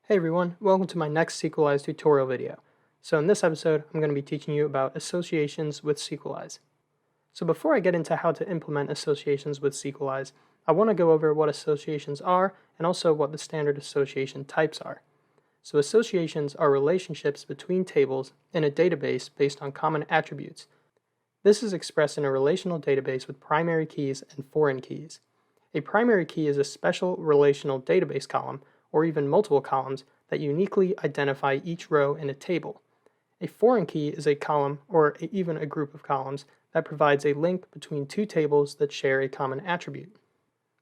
Hey everyone, welcome to my next Sequelize tutorial video. So in this episode, I'm going to be teaching you about associations with Sequelize. So before I get into how to implement associations with Sequelize, I want to go over what associations are and also what the standard association types are. So associations are relationships between tables in a database based on common attributes. This is expressed in a relational database with primary keys and foreign keys. A primary key is a special relational database column or even multiple columns that uniquely identify each row in a table. A foreign key is a column or even a group of columns that provides a link between two tables that share a common attribute.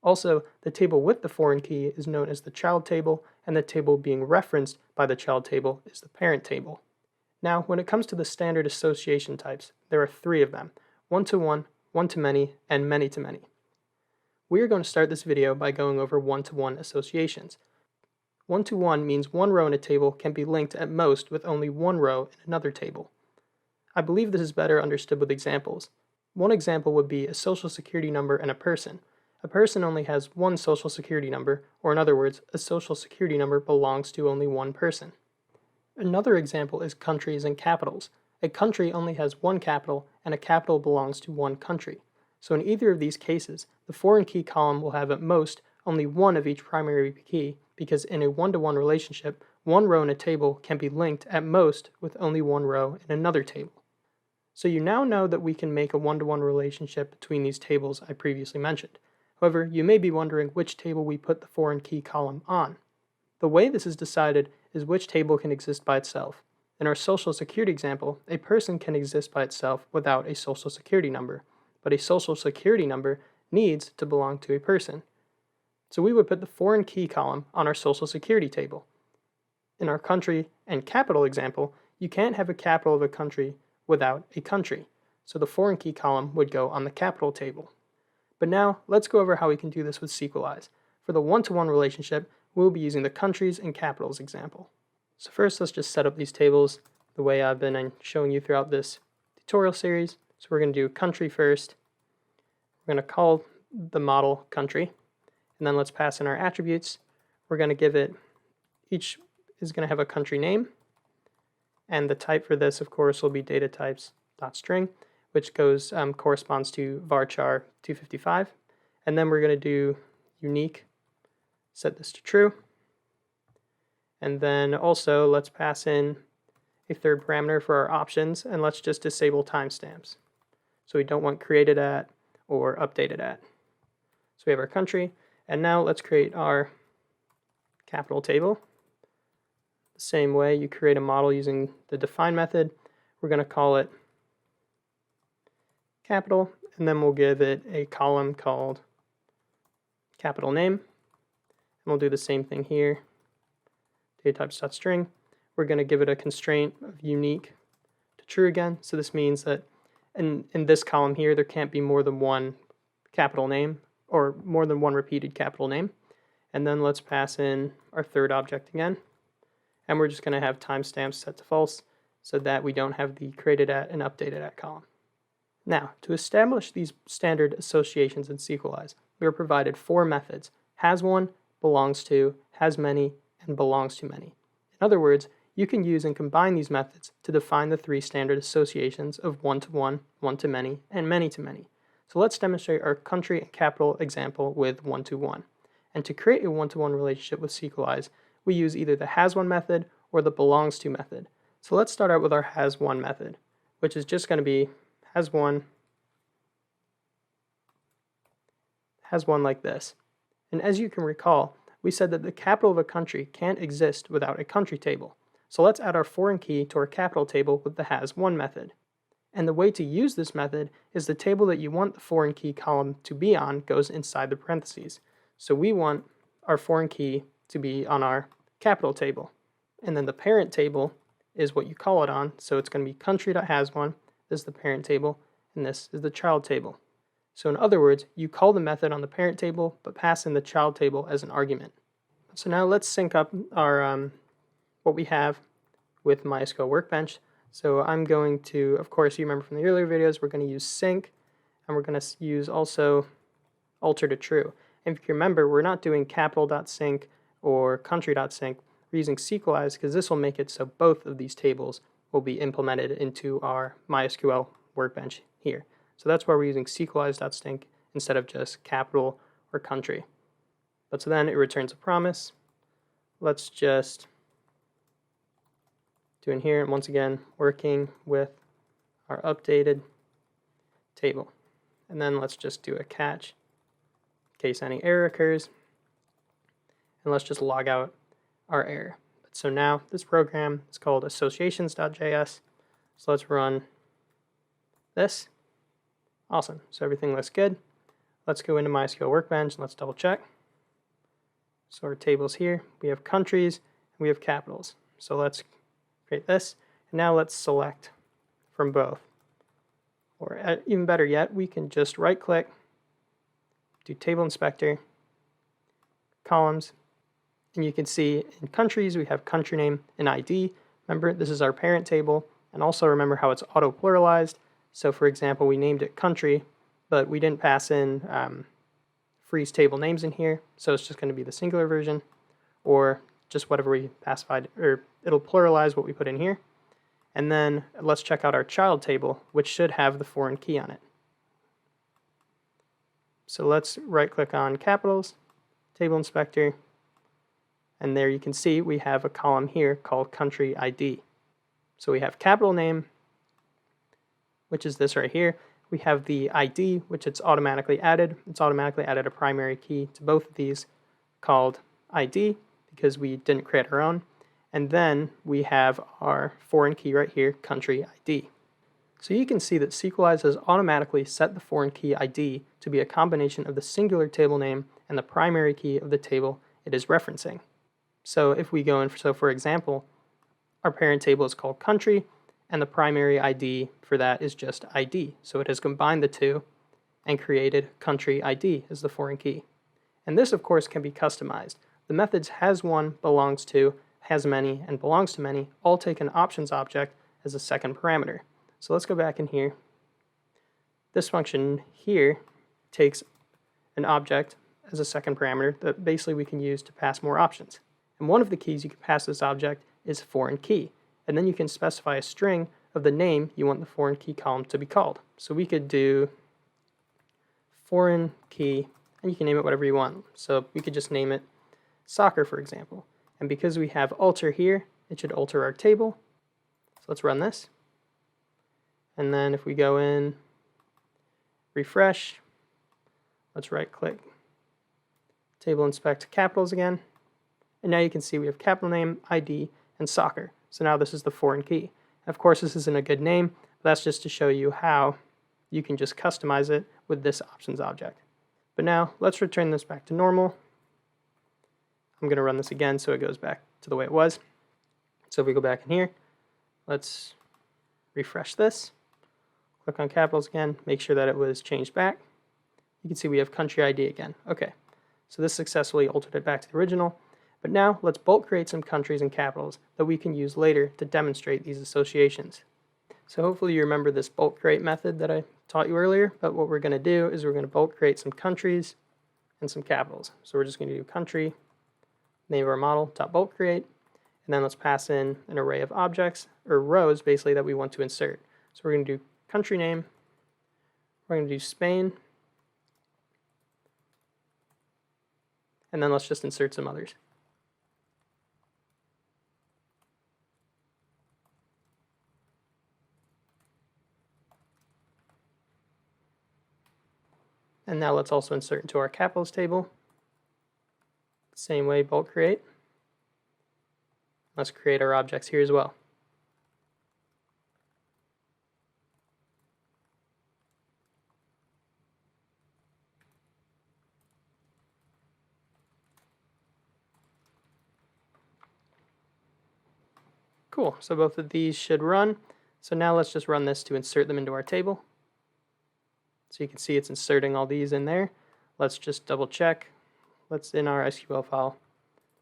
Also, the table with the foreign key is known as the child table, and the table being referenced by the child table is the parent table. Now, when it comes to the standard association types, there are three of them: one-to-one, one-to-many, and many-to-many. We are going to start this video by going over one-to-one associations. One-to-one means one row in a table can be linked at most with only one row in another table. I believe this is better understood with examples. One example would be a social security number and a person. A person only has one social security number, or in other words, a social security number belongs to only one person. Another example is countries and capitals. A country only has one capital, and a capital belongs to one country. So in either of these cases, the foreign key column will have at most only one of each primary key, because in a one-to-one relationship, one row in a table can be linked at most with only one row in another table. So you now know that we can make a one-to-one relationship between these tables I previously mentioned. However, you may be wondering which table we put the foreign key column on. The way this is decided is which table can exist by itself. In our social security example, a person can exist by itself without a social security number, but a social security number needs to belong to a person. So we would put the foreign key column on our social security table. In our country and capital example, you can't have a capital of a country without a country, so the foreign key column would go on the capital table. But now, let's go over how we can do this with Sequelize. For the one-to-one relationship, we'll be using the countries and capitals example. So first, let's just set up these tables the way I've been showing you throughout this tutorial series. So we're going to do country first. We're going to call the model country. And then let's pass in our attributes. We're going to give it, each is going to have a country name. And the type for this, of course, will be data types.string, which corresponds to varchar 255. And then we're going to do unique, set this to true. And then also let's pass in a third parameter for our options, and let's just disable timestamps. So we don't want created at or updated at. So we have our country. And now let's create our capital table. The same way you create a model using the define method. We're going to call it capital, and then we'll give it a column called capital name. And we'll do the same thing here. Data types.string. We're going to give it a constraint of unique to true again. So this means that in this column here, there can't be more than one capital name, or more than one repeated capital name. And then let's pass in our third object again. And we're just going to have timestamps set to false so that we don't have the created at and updated at column. Now, to establish these standard associations in Sequelize, we are provided four methods: hasOne, belongsTo, hasMany, and belongsToMany. In other words, you can use and combine these methods to define the three standard associations of one-to-one, one-to-many, and many-to-many. So let's demonstrate our country and capital example with one-to-one. And to create a one-to-one relationship with Sequelize, we use either the hasOne method or the belongsTo method. So let's start out with our hasOne method, which is just going to be hasOne like this. And as you can recall, we said that the capital of a country can't exist without a country table. So let's add our foreign key to our capital table with the hasOne method. And the way to use this method is the table that you want the foreign key column to be on goes inside the parentheses. So we want our foreign key to be on our capital table. And then the parent table is what you call it on. So it's going to be country.hasOne, this is the parent table, and this is the child table. So in other words, you call the method on the parent table, but pass in the child table as an argument. So now let's sync up our what we have with MySQL Workbench. So I'm going to, of course, you remember from the earlier videos, we're going to use sync, and we're going to use also alter to true. And if you remember, we're not doing capital.sync or country.sync. we're using Sequelize because this will make it so both of these tables will be implemented into our MySQL workbench here. So that's why we're using Sequelize.stink instead of just capital or country. But so then it returns a promise. Let's just do in here, and once again, working with our updated table. And then let's just do a catch in case any error occurs. And let's just log out our error. So now this program is called associations.js. So let's run this. Awesome. So everything looks good. Let's go into MySQL Workbench and let's double check. So our tables here, we have countries and we have capitals. So let's create this. And now let's select from both. Or even better yet, we can just right click, do table inspector, columns, and you can see in countries we have country name and ID. Remember, this is our parent table, and also remember how it's auto pluralized. So for example, we named it country, but we didn't pass in freeze table names in here, so it's just going to be the singular version, or just whatever we pacified, or it'll pluralize what we put in here. And then let's check out our child table, which should have the foreign key on it. So let's right click on capitals, table inspector, and there you can see we have a column here called country ID. So we have capital name, which is this right here. We have the ID, which it's automatically added. It's automatically added a primary key to both of these called ID because we didn't create our own. And then we have our foreign key right here, country ID. So you can see that Sequelize has automatically set the foreign key ID to be a combination of the singular table name and the primary key of the table it is referencing. So if we go in, so for example, our parent table is called country, and the primary ID for that is just ID. So it has combined the two and created country ID as the foreign key. And this, of course, can be customized. The methods hasOne, belongsTo, hasMany, and belongsToMany all take an options object as a second parameter. So let's go back in here. This function here takes an object as a second parameter that basically we can use to pass more options. And one of the keys you can pass this object is foreign key. And then you can specify a string of the name you want the foreign key column to be called. So we could do foreign key, and you can name it whatever you want. So we could just name it soccer, for example. And because we have alter here, it should alter our table. So let's run this. And then if we go in, refresh, let's right click, table inspect capitals again. And now you can see we have capital name, ID, and soccer. So now this is the foreign key. Of course, this isn't a good name, but that's just to show you how you can just customize it with this options object. But now let's return this back to normal. I'm going to run this again so it goes back to the way it was. So if we go back in here, let's refresh this. Click on capitals again, make sure that it was changed back. You can see we have country ID again. Okay, so this successfully altered it back to the original. But now let's bulk create some countries and capitals that we can use later to demonstrate these associations. So hopefully you remember this bulk create method that I taught you earlier, but what we're going to do is we're going to bulk create some countries and some capitals. So we're just going to do country, name of our model, .bulk create, and then let's pass in an array of objects, or rows basically, that we want to insert. So we're going to do country name, we're going to do Spain, and then let's just insert some others. And now let's also insert into our capitals table. Same way, bulk create. Let's create our objects here as well. Cool, so both of these should run. So now let's just run this to insert them into our table. So you can see it's inserting all these in there. Let's just double check. Let's, in our SQL file,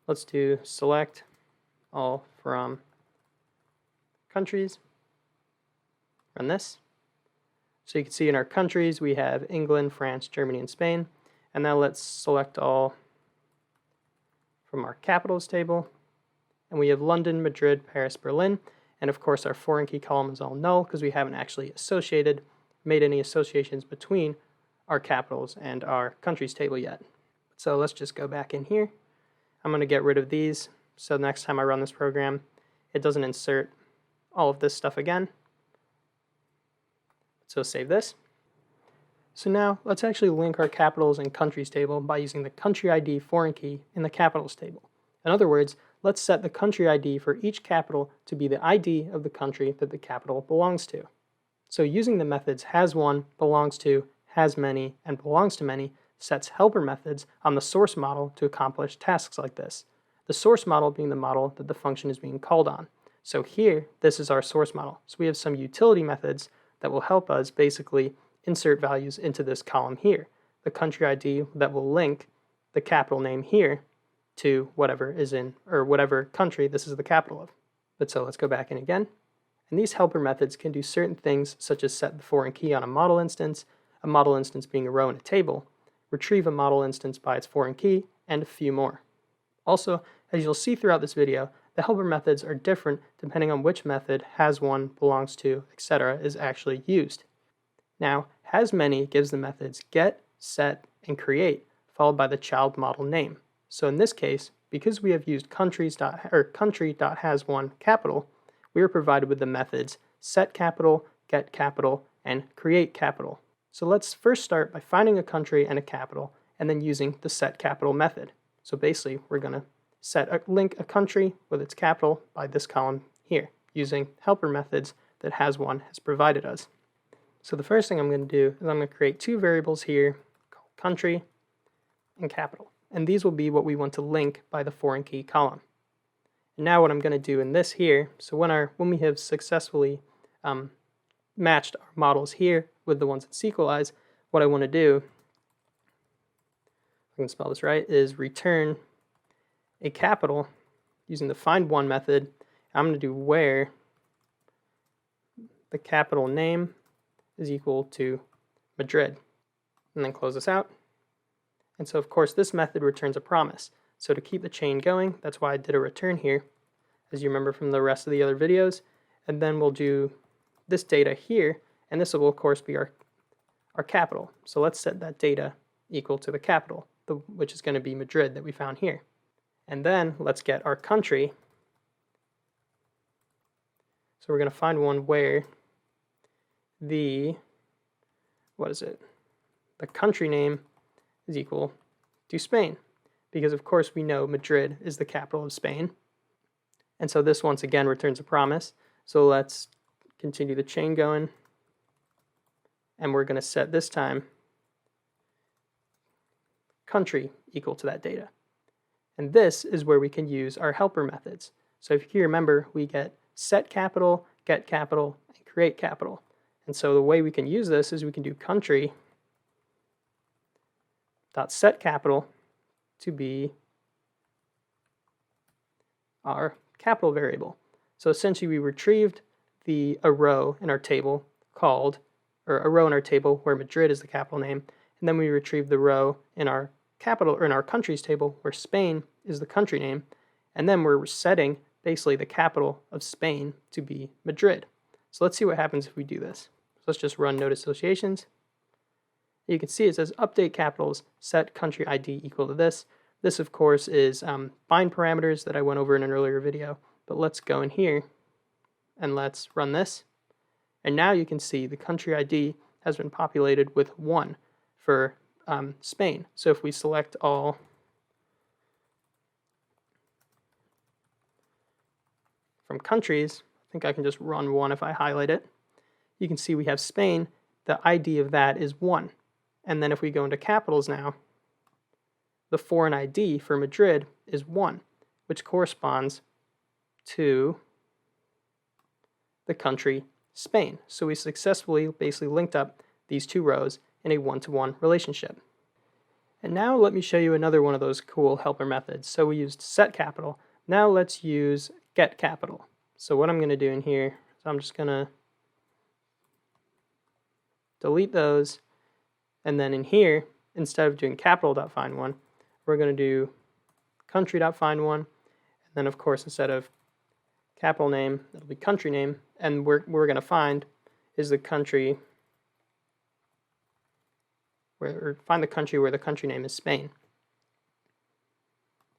let's do select all from countries. Run this. So you can see in our countries we have England, France, Germany, and Spain. And now let's select all from our capitals table. and we have London, Madrid, Paris, Berlin, and of course our foreign key column is all null because we haven't actually made any associations between our capitals and our countries table yet. So let's just go back in here. I'm going to get rid of these so next time I run this program it doesn't insert all of this stuff again. So save this. So now let's actually link our capitals and countries table by using the country ID foreign key in the capitals table. In other words, let's set the country ID for each capital to be the ID of the country that the capital belongs to. So using the methods hasOne, belongsTo, hasMany, and belongsToMany sets helper methods on the source model to accomplish tasks like this. The source model being the model that the function is being called on. So here, this is our source model. So we have some utility methods that will help us basically insert values into this column here. The country ID that will link the capital name here to whatever is in, or whatever country this is the capital of. But so let's go back in again. And these helper methods can do certain things such as set the foreign key on a model instance being a row in a table, retrieve a model instance by its foreign key, and a few more. Also, as you'll see throughout this video, the helper methods are different depending on which method hasOne, belongsTo, etc. is actually used. Now, hasMany gives the methods get, set, and create, followed by the child model name. So in this case, because we have used country.hasOne capital, we are provided with the methods set capital, get capital, and create capital. So let's first start by finding a country and a capital, and then using the set capital method. So basically, we're going to link a country with its capital by this column here, using helper methods that hasOne has provided us. So the first thing I'm going to do is I'm going to create two variables here called country and capital. And these will be what we want to link by the foreign key column. And now what I'm going to do in this here, so when we have successfully matched our models here with the ones in Sequelize, what I want to do, if I can spell this right, is return a capital using the find_one method. I'm going to do where the capital name is equal to Madrid, and then close this out. And so of course this method returns a promise. So to keep the chain going, that's why I did a return here, as you remember from the rest of the other videos. And then we'll do this data here, and this will of course be our capital. So let's set that data equal to the capital, which is going to be Madrid that we found here. And then let's get our country. So we're going to find one where the country name is equal to Spain, because of course we know Madrid is the capital of Spain. And so this once again returns a promise. So let's continue the chain going, and we're going to set this time country equal to that data. And this is where we can use our helper methods. So if you remember, we get set capital, get capital, and create capital. And so the way we can use this is we can do country dot set capital to be our capital variable. So essentially we retrieved a row in our table where Madrid is the capital name, and then we retrieved the row in our countries table where Spain is the country name, and then we're setting basically the capital of Spain to be Madrid. So let's see what happens if we do this. So let's just run node associations. You can see it says update capitals, set country ID equal to this. This of course is bind parameters that I went over in an earlier video, but let's go in here and let's run this. And now you can see the country ID has been populated with 1 for Spain. So if we select all from countries, I think I can just run 1 if I highlight it. You can see we have Spain, the ID of that is 1. And then if we go into capitals now, the foreign ID for Madrid is 1, which corresponds to the country Spain. So we successfully basically linked up these two rows in a one-to-one relationship. And now let me show you another one of those cool helper methods. So we used set capital. Now let's use get capital. So what I'm going to do in here is I'm just going to delete those, and then in here, instead of doing capital.find_one, we're going to do country.find_one, and then of course instead of capital name, it'll be country name, and we're going to find is the country or find the country where the country name is Spain.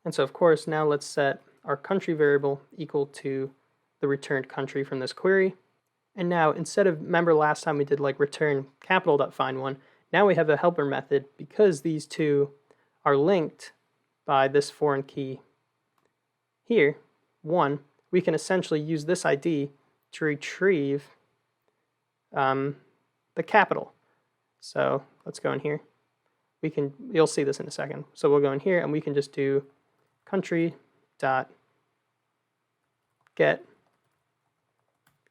And so of course now let's set our country variable equal to the returned country from this query. And now instead of, remember last time we did like return capital.findOne, now we have a helper method because these two are linked by this foreign key here, 1, we can essentially use this ID to retrieve the capital. So let's go in here. You'll see this in a second. So we'll go in here and we can just do country dot get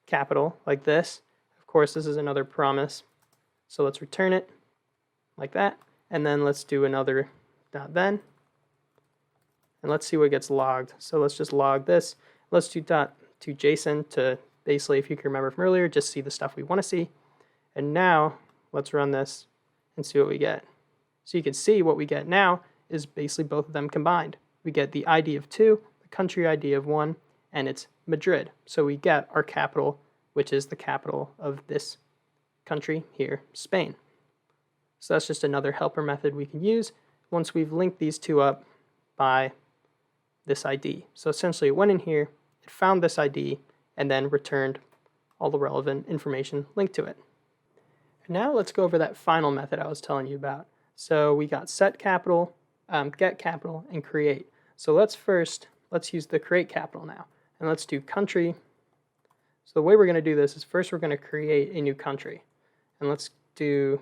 capital like this. Of course, this is another promise. So let's return it like that. And then let's do another dot then. And let's see what gets logged. So let's just log this. Let's do dot to JSON to basically, if you can remember from earlier, just see the stuff we want to see. And now let's run this and see what we get. So you can see what we get now is basically both of them combined. We get the ID of 2, the country ID of 1, and it's Madrid. So we get our capital, which is the capital of this country here, Spain. So that's just another helper method we can use once we've linked these two up by this ID. So essentially it went in here, it found this ID, and then returned all the relevant information linked to it. And now let's go over that final method I was telling you about. So we got set capital, get capital, and create. So let's use the create capital now. And let's do country. So the way we're going to do this is first we're going to create a new country. And let's do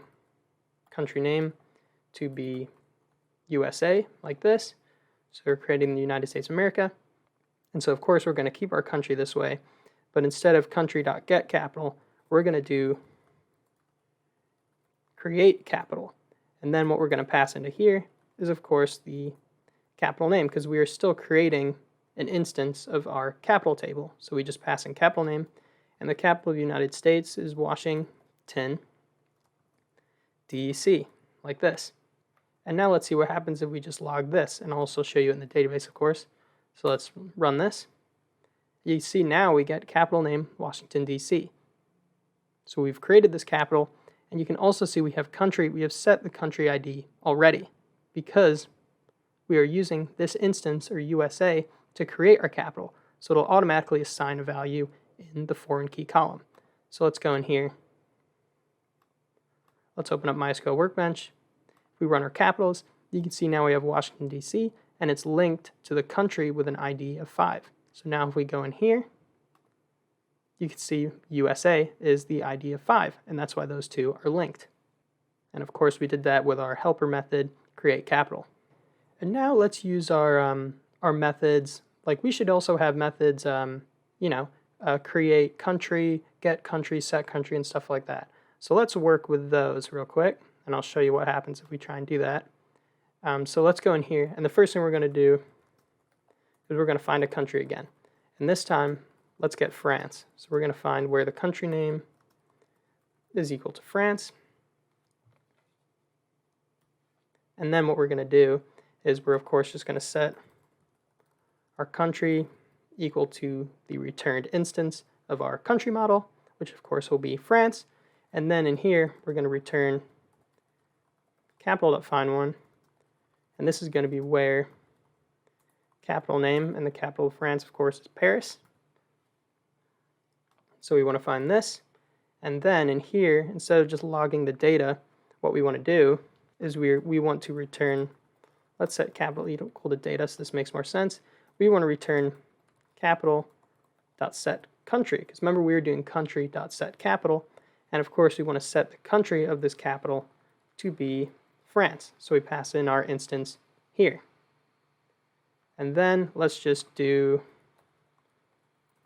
country name to be USA, like this. So we're creating the United States of America. And so of course we're going to keep our country this way. But instead of country.getCapital, we're going to do create capital. And then what we're going to pass into here is of course the capital name, because we are still creating an instance of our capital table. So we just pass in capital name, and the capital of the United States is Washington, D.C., like this. And now let's see what happens if we just log this, and I'll also show you in the database, of course. So let's run this. You see now we get capital name Washington, D.C. So we've created this capital, and you can also see we have country. We have set the country ID already because we are using this instance, or USA, to create our capital. So it'll automatically assign a value in the foreign key column. So let's go in here. Let's open up MySQL Workbench. If we run our capitals, you can see now we have Washington, D.C., and it's linked to the country with an ID of 5. So now if we go in here, you can see USA is the ID of 5, and that's why those two are linked. And of course we did that with our helper method, create capital. And now let's use our methods. Like we should also have methods, create country, get country, set country, and stuff like that. So let's work with those real quick, and I'll show you what happens if we try and do that. So let's go in here, and the first thing we're going to do is we're going to find a country again. And this time, let's get France. So we're going to find where the country name is equal to France. And then what we're going to do is we're, of course, just going to set our country equal to the returned instance of our country model, which, of course, will be France. And then in here, we're going to return capital.findOne. And this is going to be where capital name and the capital of France, of course, is Paris. So we want to find this. And then in here, instead of just logging the data, what we want to do is we want to return, let's set capital equal to data, so this makes more sense. We want to return capital.setCountry, because remember we were doing country.setCapital, and of course we want to set the country of this capital to be France. So we pass in our instance here. And then let's just do,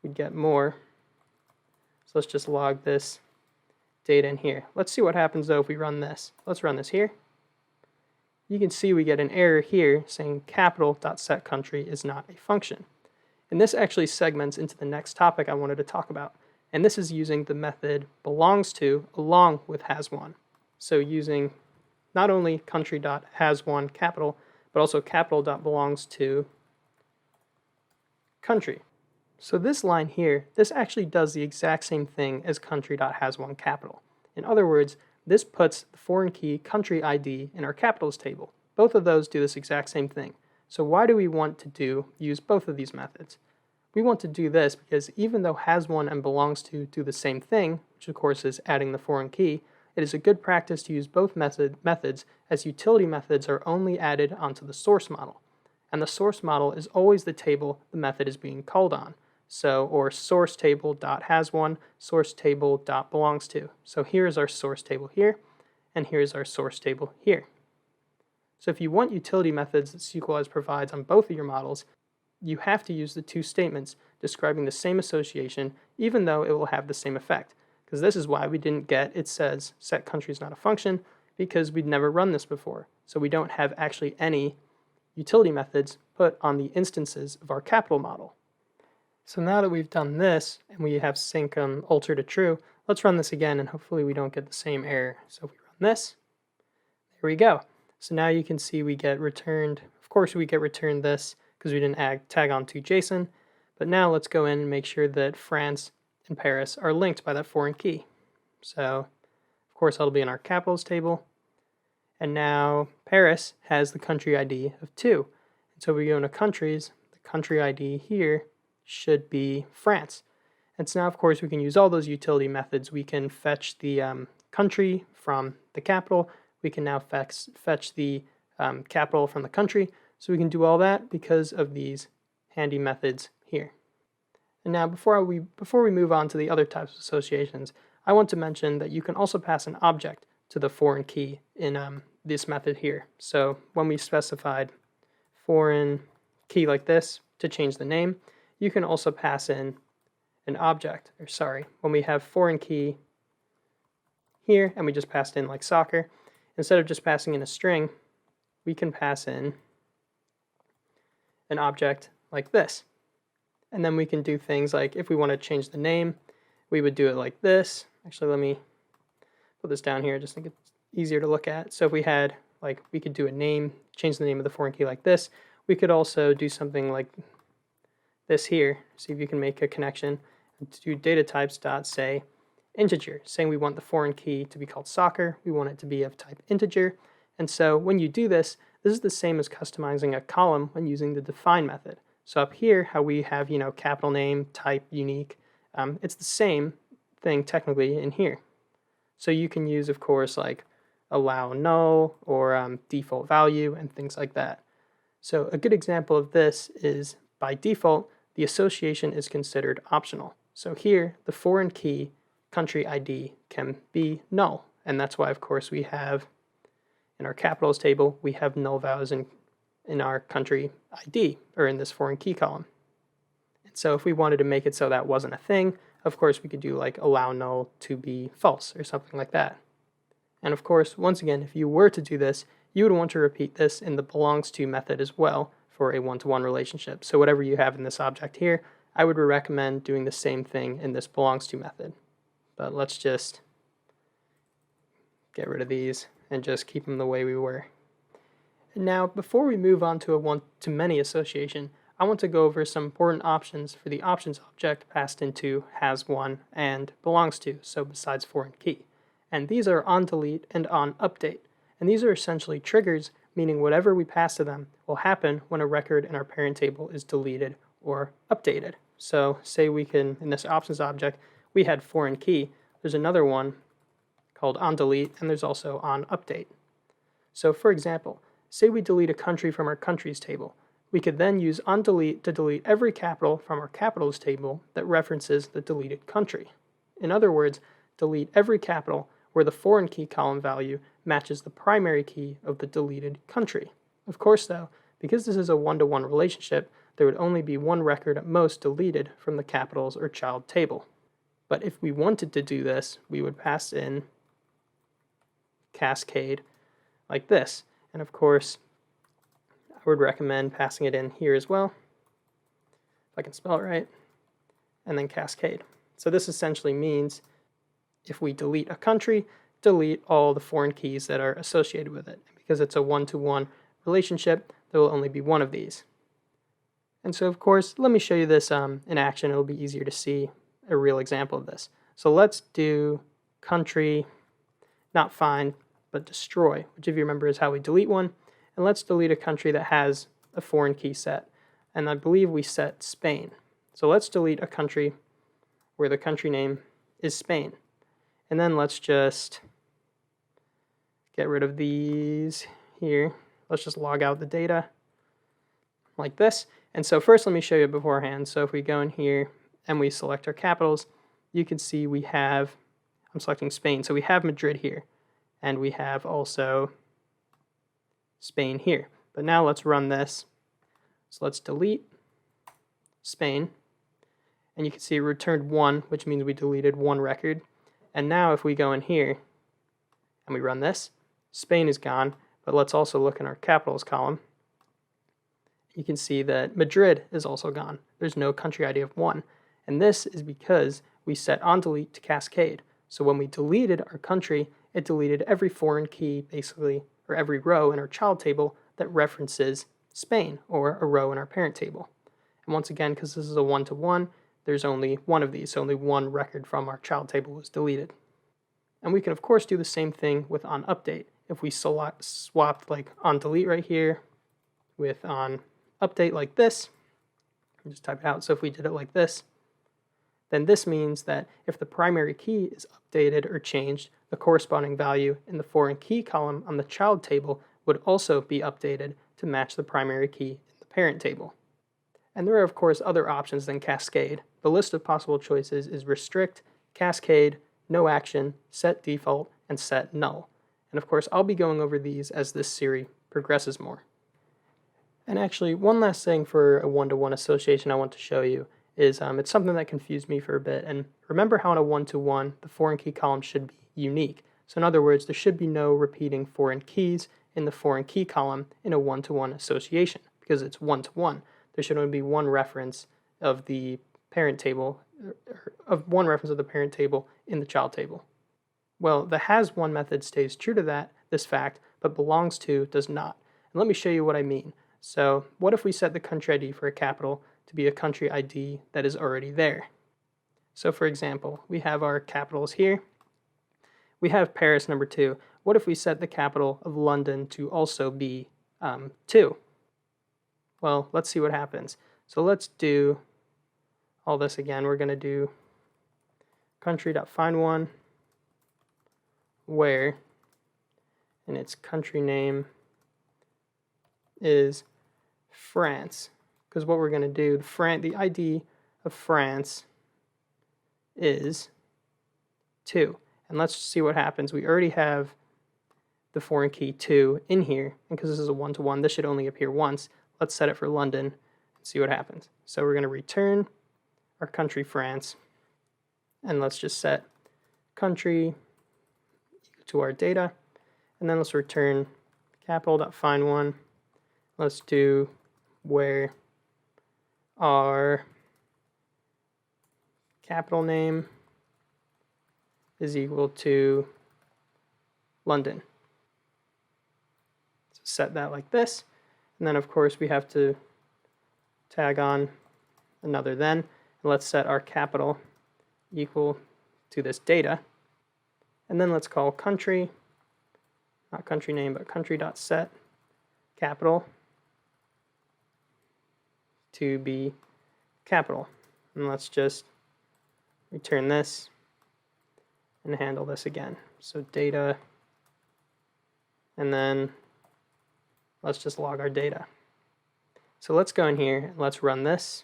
we get more. So let's just log this data in here. Let's see what happens though if we run this. Let's run this here. You can see we get an error here saying capital.setCountry is not a function. And this actually segments into the next topic I wanted to talk about. And this is using the method belongsTo along with hasOne. So using not only country.hasOne capital, but also capital.belongsTo country. So this line here, this actually does the exact same thing as country.hasOne capital. In other words, this puts the foreign key country ID in our capitals table. Both of those do this exact same thing. So why do we want to use both of these methods? We want to do this because even though hasOne and belongsTo do the same thing, which of course is adding the foreign key, it is a good practice to use both methods, as utility methods are only added onto the source model. And the source model is always the table the method is being called on. Or source table.hasOne, source table.belongSto. So here's our source table here, and here's our source table here. So if you want utility methods that Sequelize provides on both of your models, you have to use the two statements describing the same association, even though it will have the same effect. Because this is why we didn't get, it says set country is not a function, because we'd never run this before. So we don't have actually any utility methods put on the instances of our capital model. So now that we've done this, and we have sync alter to true, let's run this again, and hopefully we don't get the same error. So if we run this, there we go. So now you can see we get returned, of course we get returned this, because we didn't tag on to JSON, but now let's go in and make sure that France and Paris are linked by that foreign key. So, of course, that'll be in our capitals table, and now Paris has the country ID of 2. And so we go into countries, the country ID here should be France. And so now, of course, we can use all those utility methods. We can fetch the country from the capital. We can now fetch the capital from the country. So we can do all that because of these handy methods here. And now before we move on to the other types of associations, I want to mention that you can also pass an object to the foreign key in this method here. So when we specified foreign key like this to change the name, you can also pass in an object, when we have foreign key here and we just passed in like soccer, instead of just passing in a string, we can pass in an object like this. And then we can do things like if we want to change the name, we would do it like this. Actually, let me put this down here. I just think it's easier to look at. So if we had, we could do a name, change the name of the foreign key like this. We could also do something like this here. See if you can make a connection. Do data types dot say integer, saying we want the foreign key to be called soccer. We want it to be of type integer. And so when you do this, this is the same as customizing a column when using the define method. So up here, how we have, capital name, type, unique, it's the same thing technically in here. So you can use, of course, allow null or default value and things like that. So a good example of this is by default, the association is considered optional. So here, the foreign key country ID can be null. And that's why, of course, we have in our capitals table, we have null values in our country ID, or in this foreign key column. And so if we wanted to make it so that wasn't a thing, of course we could do allow null to be false or something like that. And of course, once again, if you were to do this, you would want to repeat this in the belongsTo method as well for a one-to-one relationship. So whatever you have in this object here, I would recommend doing the same thing in this belongsTo method. But let's just get rid of these and just keep them the way we were. Now, before we move on to a one-to-many association, I want to go over some important options for the options object passed into hasOne and belongsTo, so besides foreign key. And these are onDelete and onUpdate. And these are essentially triggers, meaning whatever we pass to them will happen when a record in our parent table is deleted or updated. So say we can, in this options object, we had foreign key. There's another one called onDelete, and there's also onUpdate. So for example, say we delete a country from our countries table. We could then use onDelete to delete every capital from our capitals table that references the deleted country. In other words, delete every capital where the foreign key column value matches the primary key of the deleted country. Of course, though, because this is a one-to-one relationship, there would only be one record at most deleted from the capitals or child table. But if we wanted to do this, we would pass in cascade like this. And of course, I would recommend passing it in here as well, if I can spell it right, and then cascade. So this essentially means if we delete a country, delete all the foreign keys that are associated with it. Because it's a one-to-one relationship, there will only be one of these. And so of course, let me show you this in action. It'll be easier to see a real example of this. So let's do country, not find, but destroy, which if you remember is how we delete one. And let's delete a country that has a foreign key set. And I believe we set Spain. So let's delete a country where the country name is Spain. And then let's just get rid of these here. Let's just log out the data like this. And so first let me show you beforehand. So if we go in here and we select our capitals, you can see we have, I'm selecting Spain. So we have Madrid here. And we have also Spain here. But now let's run this. So let's delete Spain. And you can see it returned 1, which means we deleted 1 record. And now if we go in here and we run this, Spain is gone. But let's also look in our capitals column. You can see that Madrid is also gone. There's no country ID of 1. And this is because we set onDelete to cascade. So when we deleted our country, it deleted every foreign key, basically, or every row in our child table that references Spain, or a row in our parent table. And once again, because this is a one-to-one, there's only one of these, so only one record from our child table was deleted. And we can, of course, do the same thing with onUpdate. If we swapped like onDelete right here with onUpdate like this, just type it out. So if we did it like this, then this means that if the primary key is updated or changed, the corresponding value in the foreign key column on the child table would also be updated to match the primary key in the parent table. And there are, of course, other options than cascade. The list of possible choices is restrict, cascade, no action, set default, and set null. And of course, I'll be going over these as this series progresses more. And actually, one last thing for a one-to-one association I want to show you is it's something that confused me for a bit. And remember how in a one-to-one, the foreign key column should be unique. So in other words, there should be no repeating foreign keys in the foreign key column in a one-to-one association because it's one-to-one. There should only be one reference of the parent table, in the child table. Well, the hasOne method stays true to this fact, but belongsTo does not. And let me show you what I mean. So what if we set the country ID for a capital to be a country ID that is already there? So for example, we have our capitals here. We have Paris number 2. What if we set the capital of London to also be 2? Well, let's see what happens. So let's do all this again. We're going to do country.findOne where, and its country name is France. Because what we're going to do, the ID of France is 2. And let's see what happens. We already have the foreign key 2 in here. And because this is a one-to-one, this should only appear once. Let's set it for London and see what happens. So we're going to return our country, France. And let's just set country to our data. And then let's return capital.findOne. Let's do where our capital name is equal to London. So set that like this. And then, of course, we have to tag on another then. And let's set our capital equal to this data. And then let's call country, not country name, but country.set capital to be capital. And let's just return this and handle this again. So data, and then let's just log our data. So let's go in here and let's run this.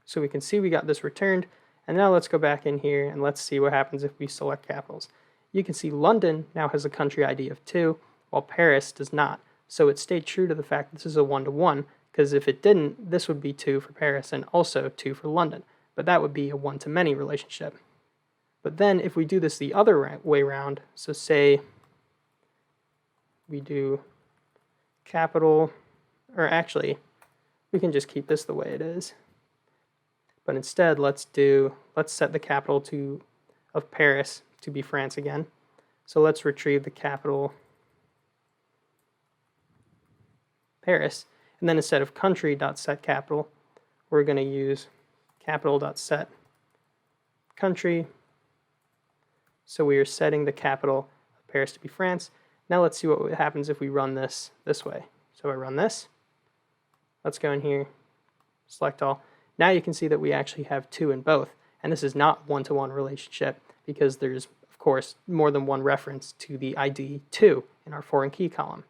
So we can see we got this returned. And now let's go back in here and let's see what happens if we select capitals. You can see London now has a country ID of 2, while Paris does not. So it stayed true to the fact this is a one-to-one, because if it didn't, this would be 2 for Paris and also 2 for London. But that would be a one-to-many relationship. But then if we do this the other way around, so say we do capital, or actually, we can just keep this the way it is. But instead, let's set the capital of Paris to be France again. So let's retrieve the capital Paris. And then instead of country.setCapital, we're going to use capital.set country. So we are setting the capital of Paris to be France. Now let's see what happens if we run this way. So I run this. Let's go in here, select all. Now you can see that we actually have 2 in both. And this is not one-to-one relationship because there's, of course, more than one reference to the ID 2 in our foreign key column.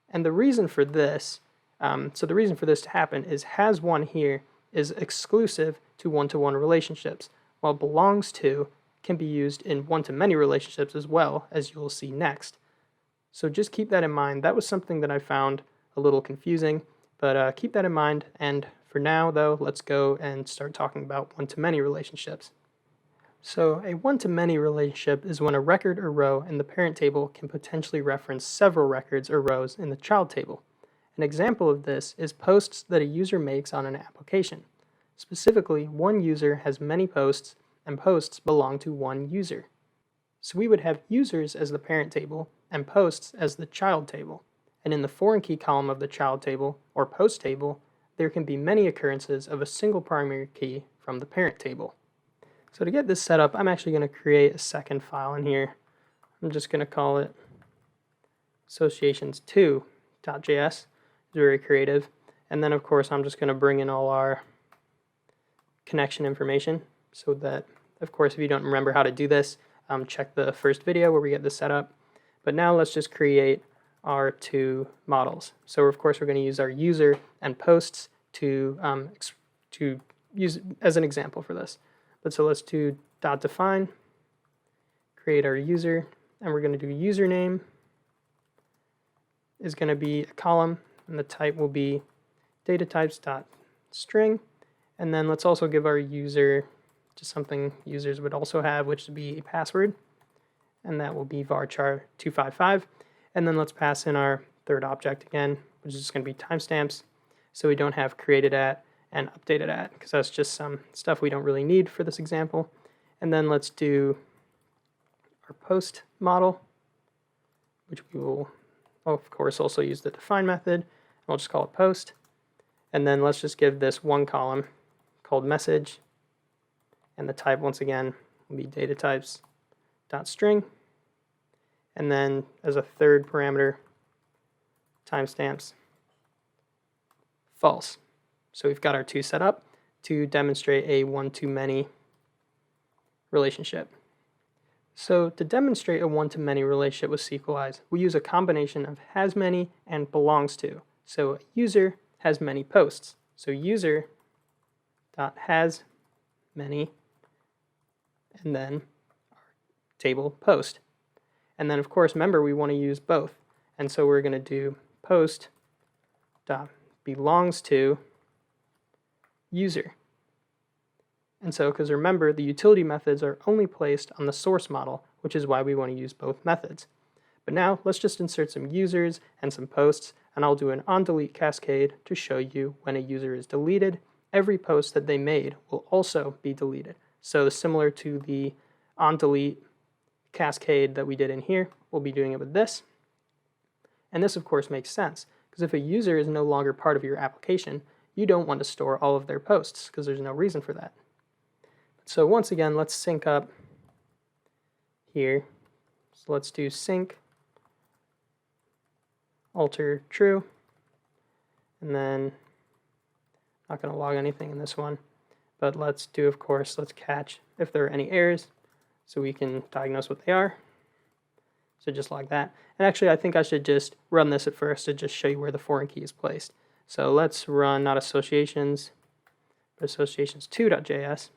And the reason for this, the reason for this to happen is hasOne here is exclusive to one-to-one relationships, while belongsTo can be used in one-to-many relationships as well, as you will see next. So just keep that in mind. That was something that I found a little confusing, but keep that in mind. And for now, though, let's go and start talking about one-to-many relationships. So a one-to-many relationship is when a record or row in the parent table can potentially reference several records or rows in the child table. An example of this is posts that a user makes on an application. Specifically, one user has many posts, and posts belong to one user. So we would have users as the parent table and posts as the child table. And in the foreign key column of the child table or post table, there can be many occurrences of a single primary key from the parent table. So to get this set up, I'm actually going to create a second file in here. I'm just going to call it associations2.js. Very creative. And then, of course, I'm just going to bring in all our connection information so that, of course, if you don't remember how to do this, check the first video where we get this set up. But now let's just create our 2 models. So, of course, we're going to use our user and posts to use as an example for this. But so let's do .define, create our user, and we're going to do username is going to be a column, and the type will be datatypes.string. And then let's also give our user just something users would also have, which would be a password, and that will be varchar255. And then let's pass in our third object again, which is just going to be timestamps, so we don't have created at and updated at, because that's just some stuff we don't really need for this example. And then let's do our post model, which we will, of course, also use the define method. We'll just call it post. And then let's just give this one column called message. And the type, once again, will be datatypes.string. And then as a third parameter, timestamps, false. So we've got our 2 set up to demonstrate a one-to-many relationship. So to demonstrate a one-to-many relationship with Sequelize, we use a combination of hasMany and belongsTo. So a user has many posts. So user.hasMany, and then our table post. And then, of course, remember, we want to use both. And so we're going to do post.belongSto user. And so, because remember, the utility methods are only placed on the source model, which is why we want to use both methods. But now, let's just insert some users and some posts, and I'll do an onDelete cascade to show you when a user is deleted, every post that they made will also be deleted. So similar to the onDelete cascade that we did in here, we'll be doing it with this. And this, of course, makes sense, because if a user is no longer part of your application, you don't want to store all of their posts, because there's no reason for that. So once again, let's sync up here. So let's do sync alter true, and then not going to log anything in this one, but let's do, of course, let's catch if there are any errors so we can diagnose what they are. So just log that. And actually, I think I should just run this at first to just show you where the foreign key is placed. So let's run not associations, but associations2.js.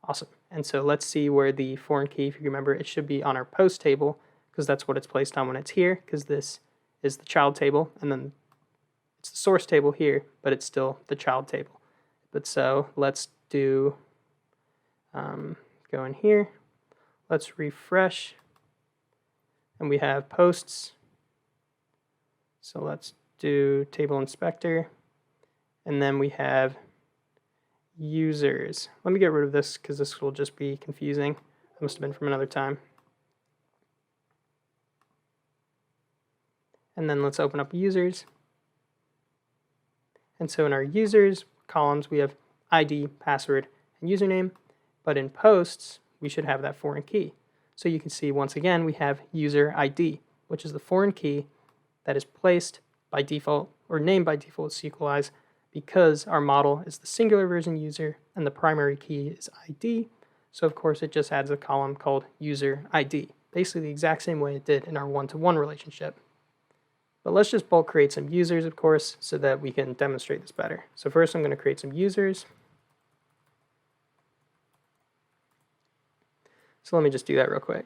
Awesome. And so let's see where the foreign key, if you remember, it should be on our post table, because that's what it's placed on when it's here, because this is the child table, and then it's the source table here, but it's still the child table. But so let's do, go in here, let's refresh, and we have posts. So let's do table inspector, and then we have users. Let me get rid of this because this will just be confusing. That must have been from another time. And then let's open up users. And so in our users columns, we have ID, password, and username. But in posts, we should have that foreign key. So you can see once again, we have user ID, which is the foreign key that is placed by default or named by default with Sequelize because our model is the singular version user and the primary key is ID. So of course, it just adds a column called user ID, basically the exact same way it did in our one-to-one relationship. But let's just bulk create some users, of course, so that we can demonstrate this better. So first I'm going to create some users. So let me just do that real quick.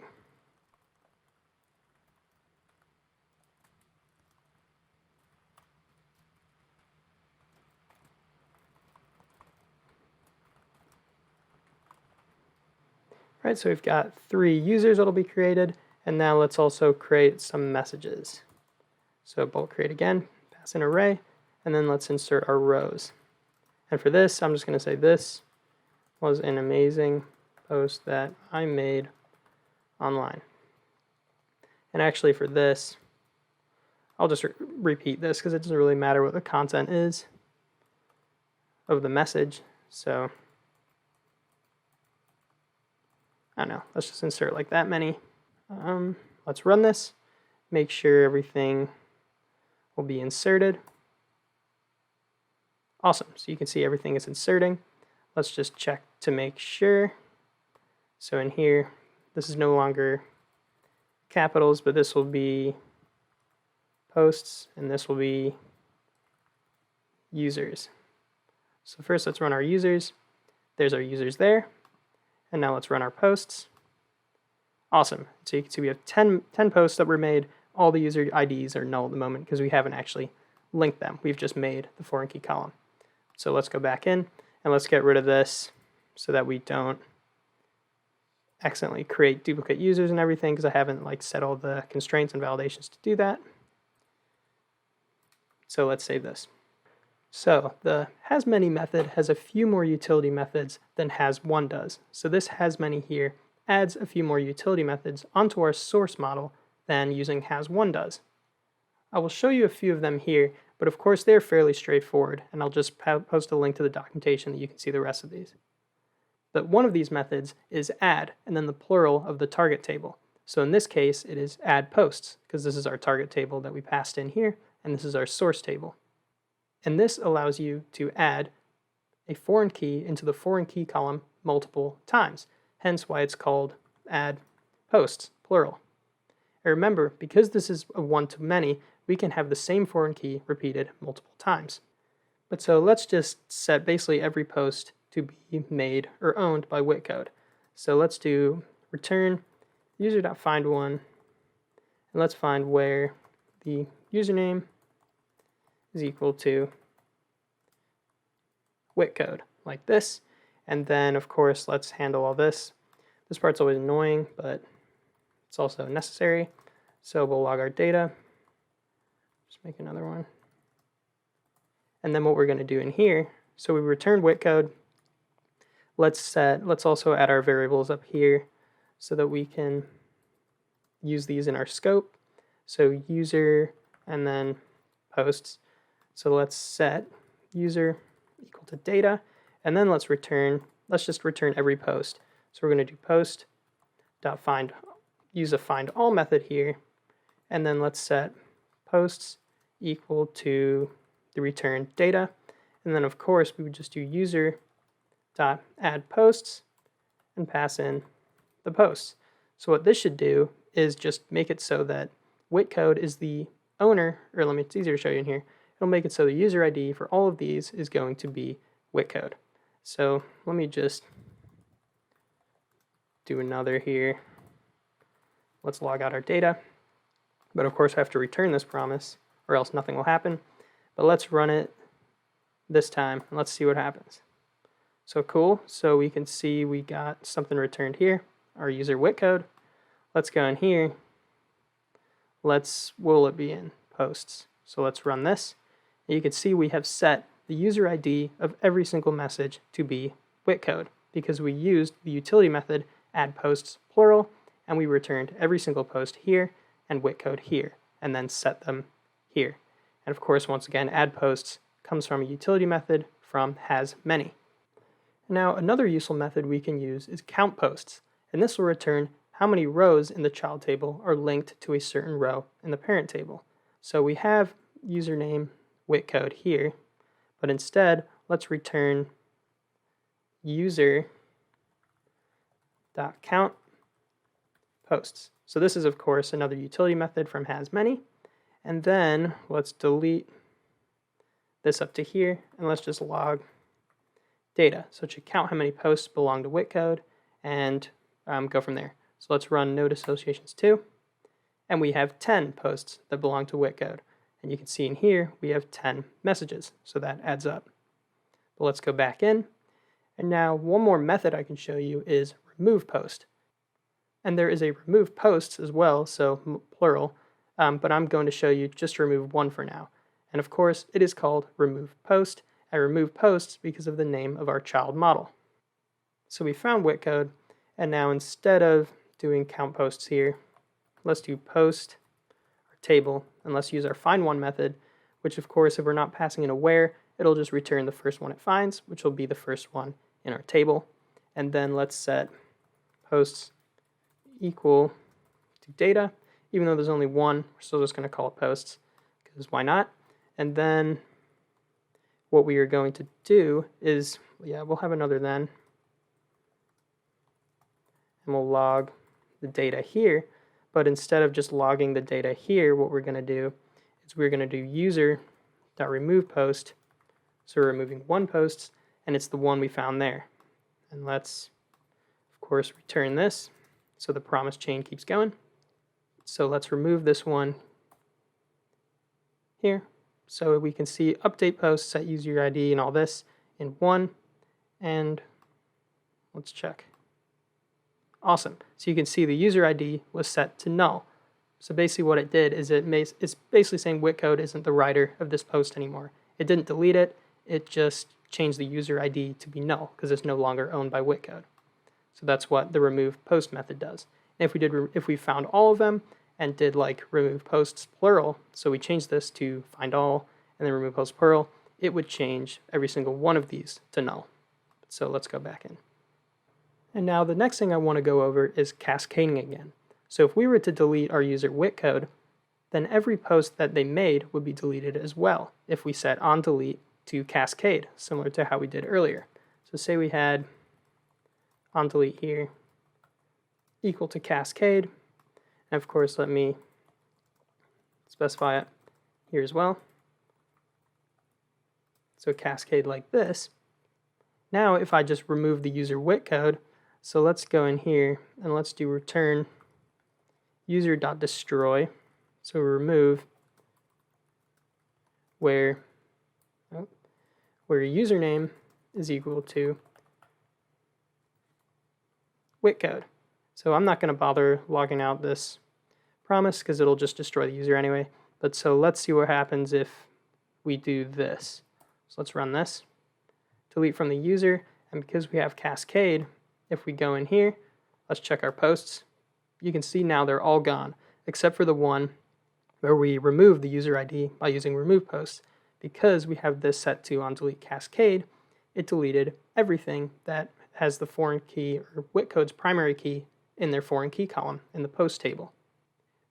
All right, so we've got 3 users that'll be created, and now let's also create some messages. So bulk create again, pass an array, and then let's insert our rows. And for this, I'm just going to say this was an amazing post that I made online. And actually for this, I'll just repeat this because it doesn't really matter what the content is of the message. So I don't know, let's just insert like that many. Let's run this, make sure everything will be inserted. Awesome, so you can see everything is inserting. Let's just check to make sure. So in here, this is no longer capitals, but this will be posts, and this will be users. So first let's run our users. There's our users there. And now let's run our posts. Awesome. So you can see we have 10 posts that were made. All the user IDs are null at the moment because we haven't actually linked them. We've just made the foreign key column. So let's go back in and let's get rid of this so that we don't accidentally create duplicate users and everything because I haven't set all the constraints and validations to do that. So let's save this. So the hasMany method has a few more utility methods than hasOne does. So this hasMany here adds a few more utility methods onto our source model than using hasOne does. I will show you a few of them here, but of course they're fairly straightforward, and I'll just post a link to the documentation that you can see the rest of these. But one of these methods is add, and then the plural of the target table. So in this case, it is add posts, because this is our target table that we passed in here, and this is our source table. And this allows you to add a foreign key into the foreign key column multiple times, hence why it's called add posts, plural. And remember, because this is a one-to-many, we can have the same foreign key repeated multiple times. But so let's just set basically every post to be made or owned by WittCode. So let's do return user.findOne, and let's find where the username is equal to WittCode, like this. And then, of course, let's handle all this. This part's always annoying, but it's also necessary. So we'll log our data. Just make another one. And then what we're going to do in here, so we returned WittCode. Let's also add our variables up here so that we can use these in our scope. So user and then posts. So let's set user equal to data, and then let's just return every post. So we're going to do post.find, use a find all method here, and then let's set posts equal to the return data, and then of course we would just do user.add posts and pass in the posts. So what this should do is just make it so that WittCode is the owner, or it's easier to show you in here. It'll make it so the user ID for all of these is going to be WittCode. So let me just do another here. Let's log out our data. But of course I have to return this promise or else nothing will happen. But let's run it this time and let's see what happens. So cool, so we can see we got something returned here, our user WittCode. Let's go in here. Will it be in posts? So let's run this. And you can see we have set the user ID of every single message to be WittCode because we used the utility method add posts plural, and we returned every single post here and WittCode here, and then set them here. And of course, once again, add posts comes from a utility method from hasMany. Now another useful method we can use is count posts, and this will return how many rows in the child table are linked to a certain row in the parent table. So we have username WittCode here, but instead let's return user.count posts. So this is of course another utility method from hasMany, and then let's delete this up to here and let's just log data. So it should count how many posts belong to WittCode and go from there. So let's run node associations 2, and we have 10 posts that belong to WittCode. And you can see in here we have 10 messages, so that adds up. But let's go back in, and now one more method I can show you is remove post. And there is a remove posts as well, so plural, but I'm going to show you just to remove one for now. And of course it is called remove post. I remove posts because of the name of our child model. So we found WittCode, and now instead of doing count posts here, let's do post our table, and let's use our find one method, which of course if we're not passing in a where, it'll just return the first one it finds, which will be the first one in our table. And then let's set posts equal to data. Even though there's only one, we're still just going to call it posts, because why not? And then what we are going to do is, we'll have another then, and we'll log the data here, but instead of just logging the data here, what we're going to do is we're going to do user.removePost, so we're removing one post, and it's the one we found there. And let's, of course, return this, so the promise chain keeps going. So let's remove this one here, so we can see update post, set user ID, and all this in one, and let's check. Awesome. So you can see the user ID was set to null. So basically what it did is it's basically saying WittCode isn't the writer of this post anymore. It didn't delete it, it just changed the user ID to be null because it's no longer owned by WittCode. So that's what the remove post method does. And if we found all of them and did like remove posts plural, so we changed this to find all and then remove posts plural, it would change every single one of these to null. So let's go back in. And now the next thing I want to go over is cascading again. So if we were to delete our user WittCode, then every post that they made would be deleted as well if we set onDelete to cascade, similar to how we did earlier. So say we had onDelete here equal to cascade, and of course let me specify it here as well. So cascade like this. Now if I just remove the user WittCode, so let's go in here and let's do return user.destroy. So remove where your username is equal to WittCode. So I'm not going to bother logging out this promise because it'll just destroy the user anyway. But so let's see what happens if we do this. So let's run this. Delete from the user, and because we have cascade, if we go in here, let's check our posts. You can see now they're all gone, except for the one where we remove the user ID by using remove posts. Because we have this set to onDelete cascade, it deleted everything that has the foreign key or WittCode's primary key in their foreign key column in the post table.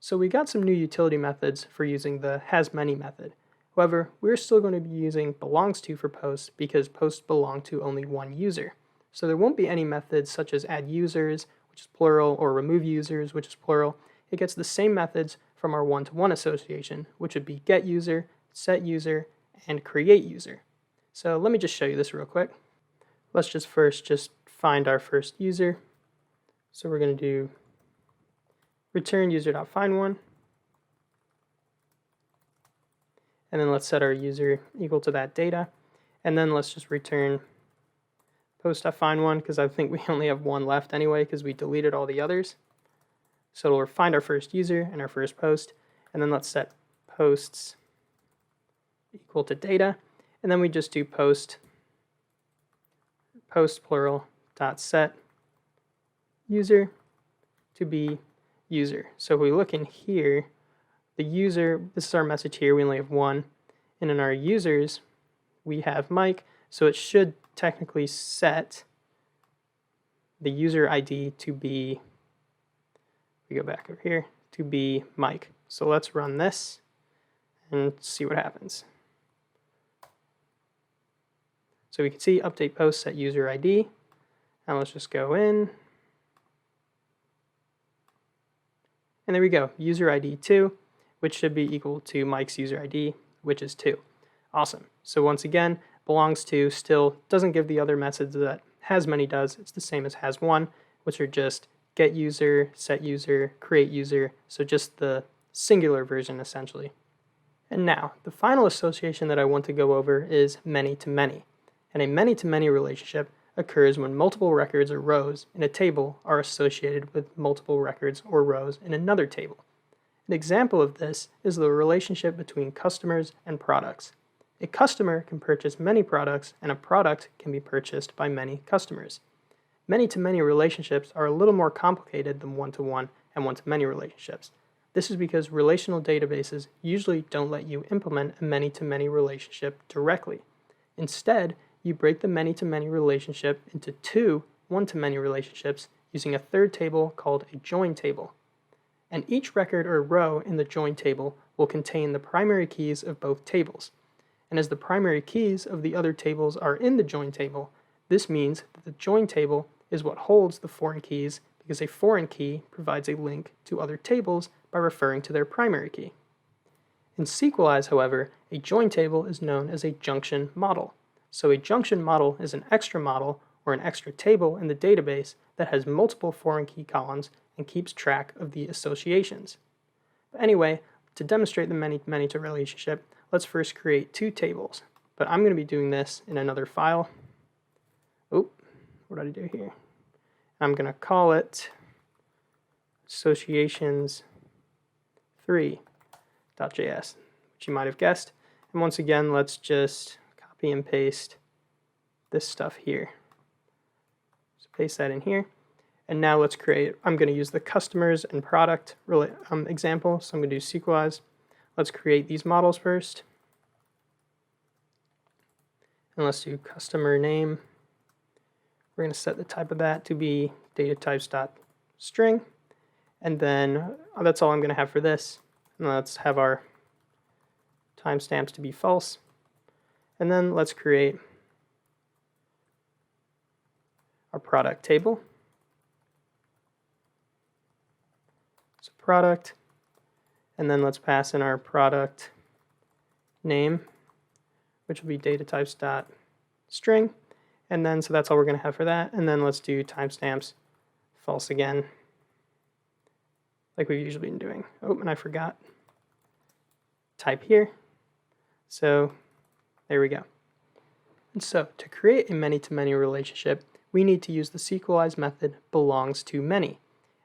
So we got some new utility methods for using the hasMany method. However, we're still going to be using belongsTo for posts because posts belong to only one user. So there won't be any methods such as add users, which is plural, or remove users, which is plural. It gets the same methods from our one-to-one association, which would be get user, set user, and create user. So let me just show you this real quick. Let's just first find our first user. So we're going to do return user.findOne. And then let's set our user equal to that data. And then let's just return post.findOne because I think we only have one left anyway because we deleted all the others. So it'll find our first user and our first post. And then let's set posts equal to data. And then we just do post plural dot set user to be user. So if we look in here, the user, this is our message here, we only have one. And in our users, we have Mike, so it should technically set the user ID to be, we go back over here, to be Mike. So let's run this and see what happens. So we can see update post set user ID. Now let's just go in. And there we go, user ID 2, which should be equal to Mike's user ID, which is 2. Awesome. So once again, belongsTo still doesn't give the other methods that hasMany does. It's the same as hasOne, which are just get user, set user, create user. So just the singular version essentially. And now, the final association that I want to go over is many-to-many. And a many-to-many relationship occurs when multiple records or rows in a table are associated with multiple records or rows in another table. An example of this is the relationship between customers and products. A customer can purchase many products, and a product can be purchased by many customers. Many-to-many relationships are a little more complicated than one-to-one and one-to-many relationships. This is because relational databases usually don't let you implement a many-to-many relationship directly. Instead, you break the many-to-many relationship into two one-to-many relationships using a third table called a join table. And each record or row in the join table will contain the primary keys of both tables. And as the primary keys of the other tables are in the join table, this means that the join table is what holds the foreign keys because a foreign key provides a link to other tables by referring to their primary key. In Sequelize, however, a join table is known as a junction model. So a junction model is an extra model or an extra table in the database that has multiple foreign key columns and keeps track of the associations. But anyway, to demonstrate the many-to-many relationship, let's first create two tables. But I'm going to be doing this in another file. Oh, what did I do here? I'm going to call it associations3.js, which you might have guessed. And once again, let's just copy and paste this stuff here. So paste that in here. And now let's create, I'm going to use the customers and product example. So I'm going to do Sequelize. Let's create these models first. And let's do customer name. We're going to set the type of that to be datatypes.string. And then that's all I'm going to have for this. And let's have our timestamps to be false. And then let's create our product table. So product, and then let's pass in our product name, which will be datatypes.string. And then, so that's all we're going to have for that. And then let's do timestamps false again, like we've usually been doing. Oh, and I forgot type here. So there we go. And so to create a many-to-many relationship, we need to use the Sequelize method belongsToMany.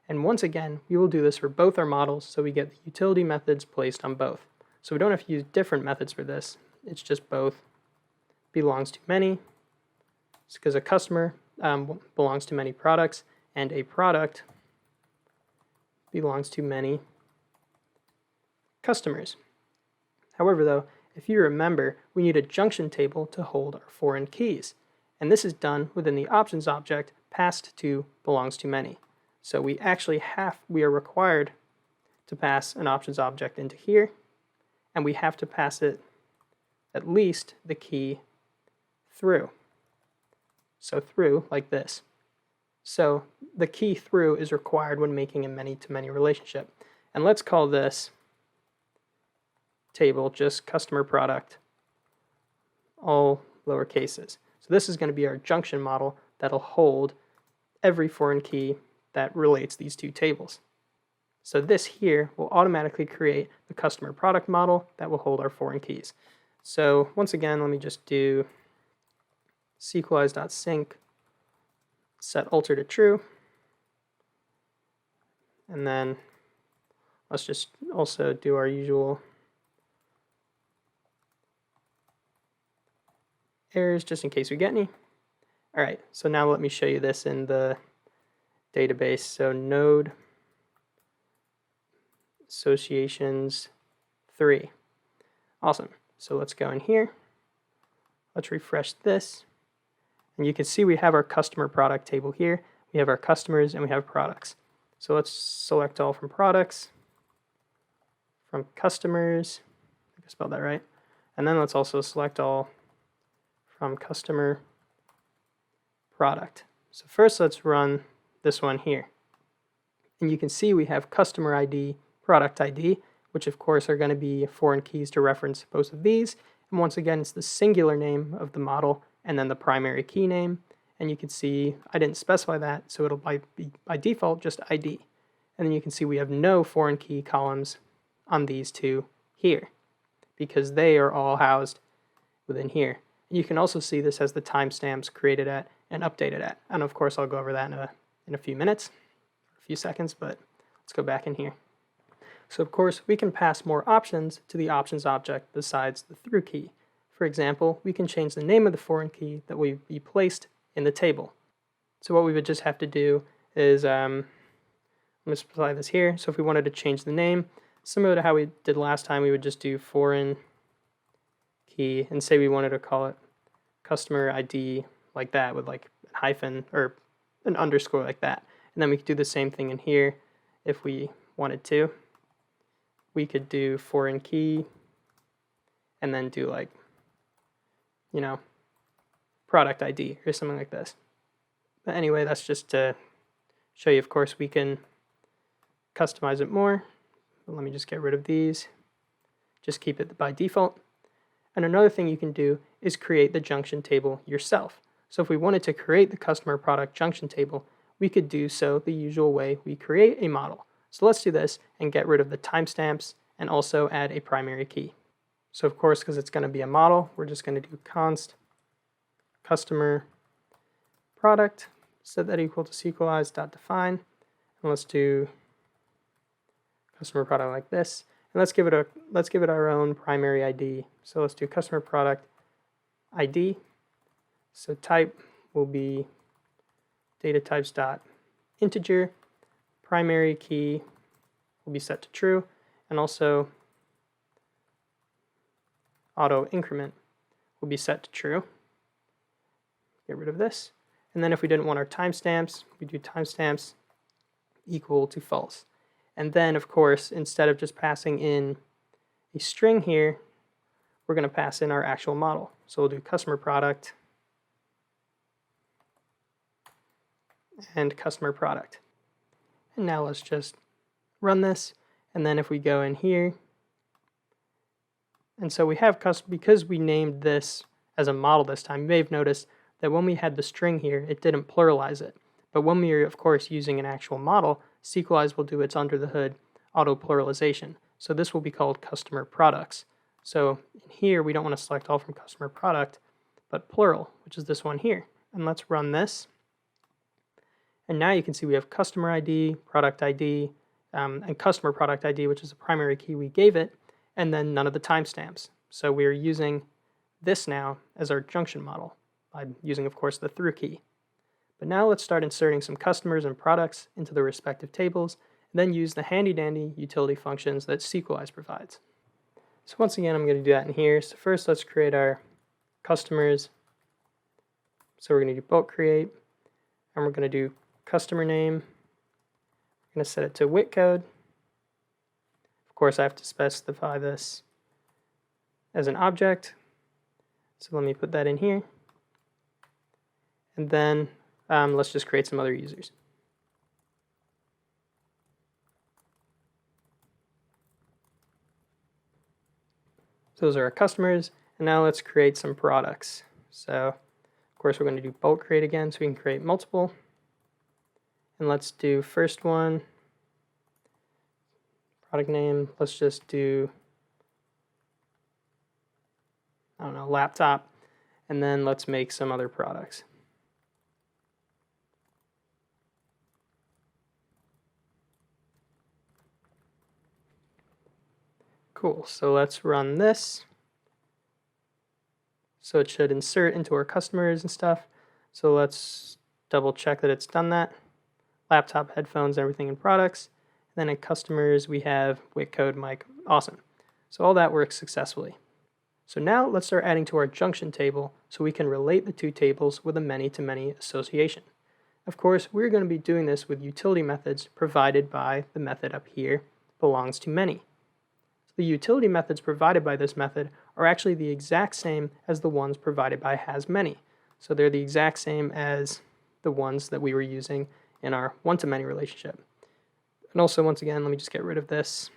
And once again, we will do this for both our models so we get the utility methods placed on both. So we don't have to use different methods for this. It's just both belongsToMany. It's because a customer belongs to many products, and a product belongs to many customers. However, though, if you remember, we need a junction table to hold our foreign keys. And this is done within the options object passed to belongsToMany. So we are required to pass an options object into here, and we have to pass it at least the key through. So through, like this. So the key through is required when making a many-to-many relationship. And let's call this table just customer product, all lower cases. So this is going to be our junction model that'll hold every foreign key that relates these two tables. So this here will automatically create the customer product model that will hold our foreign keys. So once again, let me just do Sequelize.sync, set alter to true, and then let's just also do our usual errors just in case we get any. All right, so now let me show you this in the database. So node associations 3. Awesome. So let's go in here. Let's refresh this. And you can see we have our customer product table here. We have our customers and we have products. So let's select all from products, from customers, I think I spelled that right. And then let's also select all from customer product. So first let's run this one here. And you can see we have customer ID, product ID, which of course are going to be foreign keys to reference both of these. And once again, it's the singular name of the model and then the primary key name. And you can see I didn't specify that, so it'll be by default just ID. And then you can see we have no foreign key columns on these two here because they are all housed within here. And you can also see this has the timestamps created at and updated at. And of course, I'll go over that in a few minutes, a few seconds, but let's go back in here. So of course, we can pass more options to the options object besides the through key. For example, we can change the name of the foreign key that will be placed in the table. So what we would just have to do is, I'm going to specify this here. So if we wanted to change the name, similar to how we did last time, we would just do foreign key and say we wanted to call it customer ID like that with like a hyphen or an underscore like that. And then we could do the same thing in here if we wanted to. We could do foreign key and then do like, you know, product ID or something like this. But anyway, that's just to show you, of course, we can customize it more. But let me just get rid of these. Just keep it by default. And another thing you can do is create the junction table yourself. So if we wanted to create the customer product junction table, we could do so the usual way we create a model. So let's do this and get rid of the timestamps and also add a primary key. So of course, because it's going to be a model, we're just going to do const customer product, set that equal to Sequelize.define, and let's do customer product like this, and let's give it our own primary ID. So let's do customer product ID. So type will be data types dot integer, primary key will be set to true, and also auto increment will be set to true. Get rid of this. And then if we didn't want our timestamps, we do timestamps equal to false. And then, of course, instead of just passing in a string here, we're going to pass in our actual model. So we'll do customer product and customer product. And now let's just run this. And then if we go in here, and so we have because we named this as a model this time, you may have noticed that when we had the string here, it didn't pluralize it. But when we are, of course, using an actual model, Sequelize will do its under the hood auto pluralization. So this will be called customer products. So in here, we don't want to select all from customer product, but plural, which is this one here. And let's run this. And now you can see we have customer ID, product ID, and customer product ID, which is the primary key we gave it, and then none of the timestamps. So we're using this now as our junction model by using, of course, the through key. But now let's start inserting some customers and products into the respective tables, and then use the handy-dandy utility functions that Sequelize provides. So once again, I'm going to do that in here. So first, let's create our customers. So we're going to do bulk create, and we're going to do customer name. We're going to set it to WittCode. Of course, I have to specify this as an object. So let me put that in here. And then let's just create some other users. So those are our customers. And now let's create some products. So of course, we're going to do bulk create again so we can create multiple. And let's do first one, product name. Let's just do, I don't know, laptop. And then let's make some other products. Cool, so let's run this. So it should insert into our customers and stuff. So let's double check that it's done that. Laptop, headphones, everything in products. And then in customers, we have WittCode, mic. Awesome. So all that works successfully. So now let's start adding to our Junction table so we can relate the two tables with a many-to-many association. Of course, we're going to be doing this with utility methods provided by the method up here, belongsToMany. The utility methods provided by this method are actually the exact same as the ones provided by hasMany. So they're the exact same as the ones that we were using in our one-to-many relationship. And also, once again, let me just get rid of this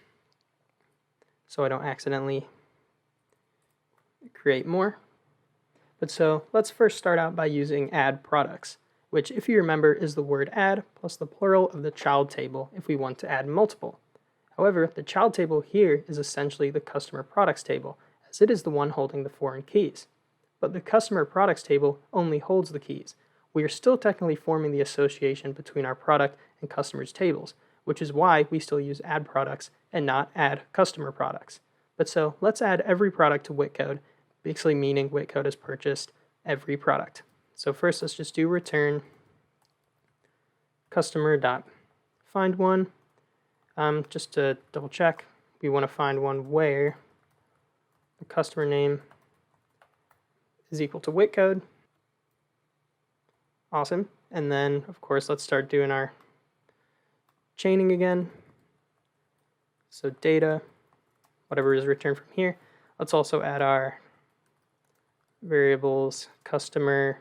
so I don't accidentally create more. But so let's first start out by using add products, which, if you remember, is the word add plus the plural of the child table if we want to add multiple. However, the child table here is essentially the customer products table, as it is the one holding the foreign keys. But the customer products table only holds the keys. We are still technically forming the association between our product and customers tables, which is why we still use add products and not add customer products. But so let's add every product to WittCode, basically meaning WittCode has purchased every product. So first let's just do return customer.findOne. Just to double check, we want to find one where the customer name is equal to WittCode. Awesome. And then, of course, let's start doing our chaining again. So data, whatever is returned from here. Let's also add our variables, customer,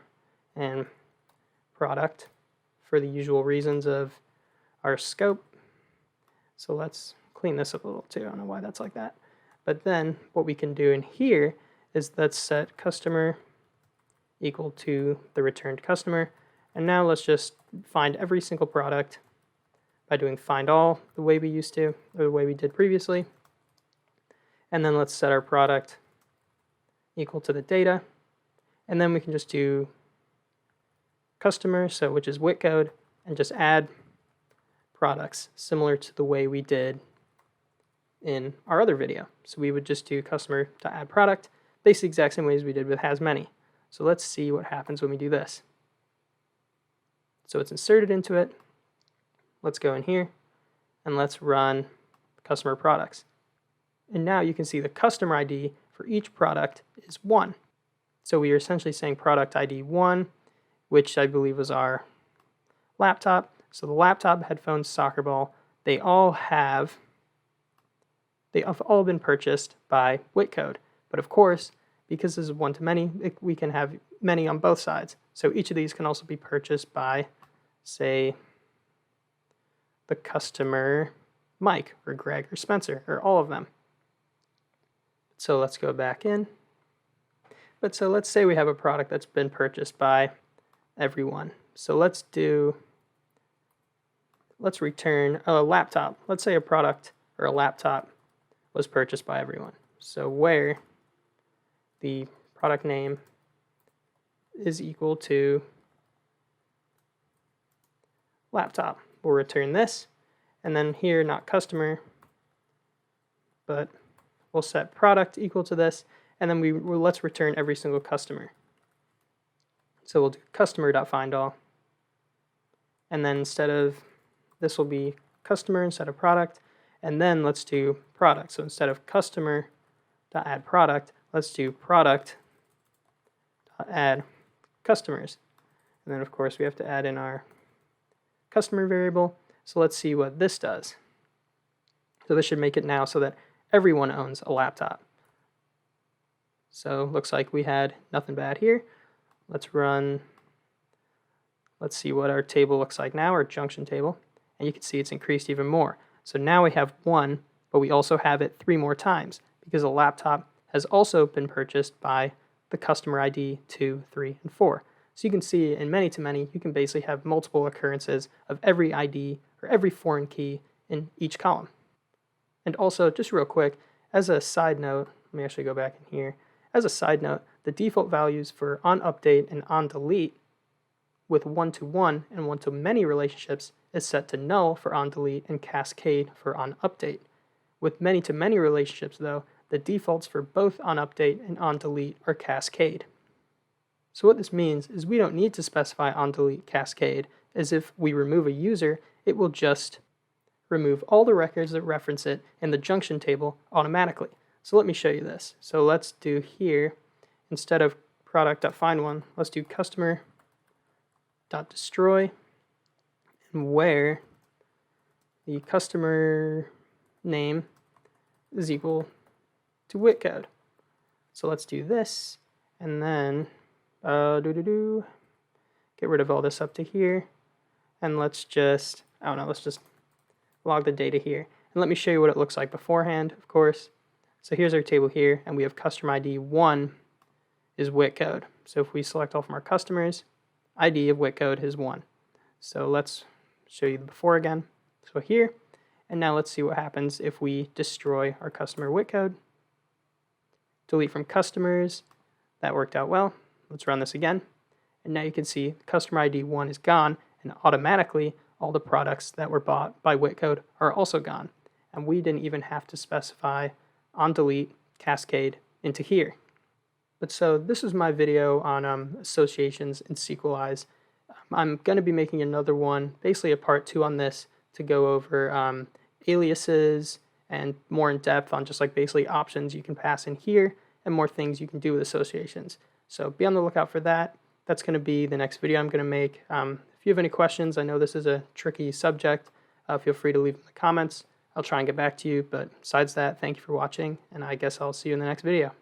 and product for the usual reasons of our scope. So let's clean this up a little too. I don't know why that's like that. But then what we can do in here is let's set customer equal to the returned customer. And now let's just find every single product by doing find all the way we used to, or the way we did previously. And then let's set our product equal to the data. And then we can just do customer, so which is WittCode, and just add products similar to the way we did in our other video. So we would just do customer to add product, basically the exact same way as we did with hasMany. So let's see what happens when we do this. So it's inserted into it. Let's go in here and let's run customer products. And now you can see the customer ID for each product is 1. So we are essentially saying product ID 1, which I believe was our laptop. So the laptop, headphones, soccer ball, they have all been purchased by WittCode. But of course, because this is one-to-many, we can have many on both sides. So each of these can also be purchased by, say, the customer Mike or Greg or Spencer or all of them. So let's go back in. But so let's say we have a product that's been purchased by everyone. So let's return a laptop. Let's say a product or a laptop was purchased by everyone. So where the product name is equal to laptop. We'll return this, and then here, not customer, but we'll set product equal to this, and then let's return every single customer. So we'll do customer.findAll, and then instead of this will be customer instead of product, and then let's do product. So instead of customer.add product, let's do product.add customers. And then of course we have to add in our customer variable. So let's see what this does. So this should make it now so that everyone owns a laptop. So looks like we had nothing bad here. Let's see what our table looks like now, our Junction table. And you can see it's increased even more. So now we have 1, but we also have it 3 more times because a laptop has also been purchased by the customer ID 2, 3, and 4. So you can see in many-to-many, you can basically have multiple occurrences of every ID or every foreign key in each column. And also, just real quick, as a side note, let me actually go back in here. As a side note, the default values for onUpdate and onDelete with one-to-one and one-to-many relationships is set to null for onDelete and cascade for onUpdate. With many-to-many relationships, though, the defaults for both onUpdate and onDelete are cascade. So what this means is we don't need to specify onDelete cascade, as if we remove a user, it will just remove all the records that reference it in the Junction table automatically. So let me show you this. So let's do here, instead of product.findOne, let's do customer.destroy, and where the customer name is equal to WittCode. So let's do this, and then get rid of all this up to here, and let's just, let's just log the data here. And let me show you what it looks like beforehand, of course. So here's our table here, and we have customer ID 1 is WittCode. So if we select all from our customers, ID of WittCode is 1. So let's show you the before again. So here, and now let's see what happens if we destroy our customer WittCode. Delete from customers. That worked out well. Let's run this again. And now you can see customer ID 1 is gone, and automatically all the products that were bought by WittCode are also gone. And we didn't even have to specify onDelete cascade into here. But so this is my video on associations in Sequelize. I'm going to be making another one, basically a part 2 on this, to go over aliases and more in depth on just like basically options you can pass in here and more things you can do with associations. So be on the lookout for that. That's going to be the next video I'm going to make. If you have any questions, I know this is a tricky subject, feel free to leave them in the comments. I'll try and get back to you, but besides that, thank you for watching, and I guess I'll see you in the next video.